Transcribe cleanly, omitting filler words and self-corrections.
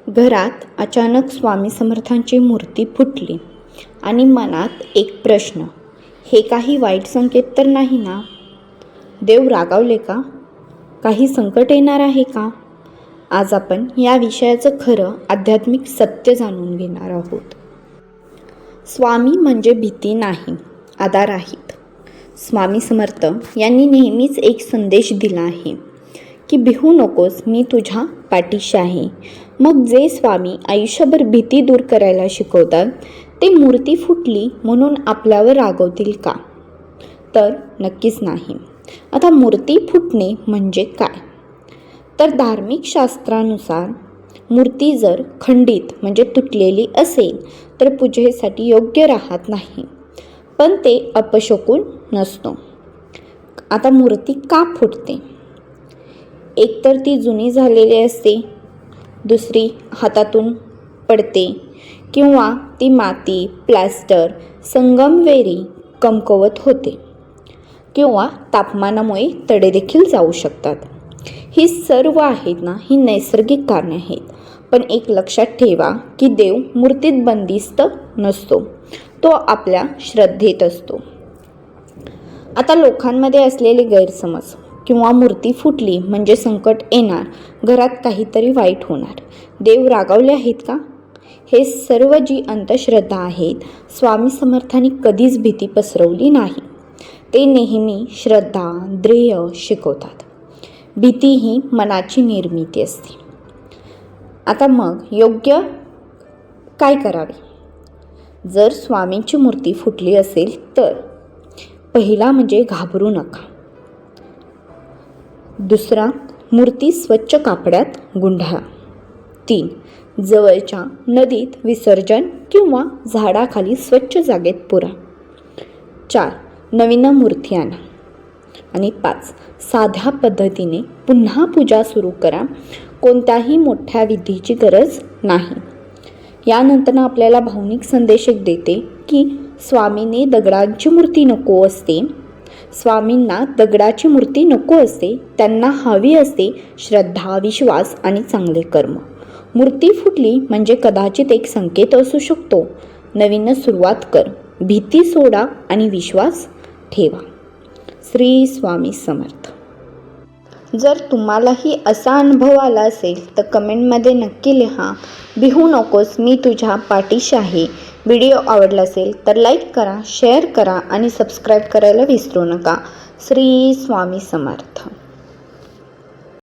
घरात अचानक स्वामी समर्थांची मूर्ती फुटली आणि मनात एक प्रश्न, हे काही वाईट संकेत तर नाही ना? देव रागावले का? काही संकट येणार आहे का? आज आपण या विषयाचं खरं आध्यात्मिक सत्य जाणून घेणार आहोत. स्वामी म्हणजे भीती नाही, आधार आहेत. स्वामी समर्थ यांनी नेहमीच एक संदेश दिला आहे की भिवू नकोस, मी तुझ्या पाठीशी आहे. मग जे स्वामी आयुष्यभर भीती दूर करायला शिकवतात ते मूर्ती फुटली म्हणून आपल्यावर रागवतील का? तर नक्कीच नाही. आता मूर्ती फुटणे म्हणजे काय? तर धार्मिक शास्त्रानुसार मूर्ती जर खंडित म्हणजे तुटलेली असेल तर पूजेसाठी योग्य राहत नाही, पण ते अपशकुन नसतो. आता मूर्ती का फुटते? एकतर ती जुनी झालेली असते, दुसरी हातातून पडते, किंवा ती माती, प्लॅस्टर, संगमरवरी कमकुवत होते, किंवा तापमानामुळे तडे देखील जाऊ शकतात. ही सर्व आहेत ना, ही नैसर्गिक कारणे आहेत. पण एक लक्षात ठेवा की देव मूर्तीत बंदिस्त नसतो, तो आपल्या श्रद्धेत असतो. आता लोकांमध्ये असलेले गैरसमज किंवा मूर्ती फुटली म्हणजे संकट येणार, घरात काहीतरी वाईट होणार, देव रागावले आहेत का? हे सर्व जी अंधश्रद्धा आहेत, स्वामी समर्थांनी कधीच भीती पसरवली नाही. ते नेहमी श्रद्धा, ध्येय शिकवतात. भीती ही मनाची निर्मिती असते. आता मग योग्य काय करावे? जर स्वामींची मूर्ती फुटली असेल तर पहिला म्हणजे घाबरू नका. दुसरा, मूर्ती स्वच्छ कापडात गुंढा. 3, जवळच्या नदीत विसर्जन किंवा झाडाखाली स्वच्छ जागेत पुरा. 4, नवीन मूर्ती आणा. आणि 5, साध्या पद्धतीने पुन्हा पूजा सुरू करा. कोणत्याही मोठ्या विधीची गरज नाही. यानंतर आपल्याला भावनिक संदेश देते की स्वामींना दगडाची मूर्ती नको असते. स्वामींना दगडाची मूर्ती नको असते, त्यांना हवी असते श्रद्धा, विश्वास आणि चांगले कर्म. मूर्ती फुटली म्हणजे कदाचित एक संकेत असू शकतो. नवीन सुरुवात कर, भीती सोडा आणि विश्वास ठेवा. श्री स्वामी समर्थ. जर तुम्हालाही असा अनुभव आला असेल तर कमेंटमध्ये नक्की लिहा. भिवू नकोस, मी तुझ्या पाठीशी आहे. व्हिडिओ आवडला असेल तर लाईक करा, शेअर करा आणि सबस्क्राईब करायला विसरू नका. श्री स्वामी समर्थ.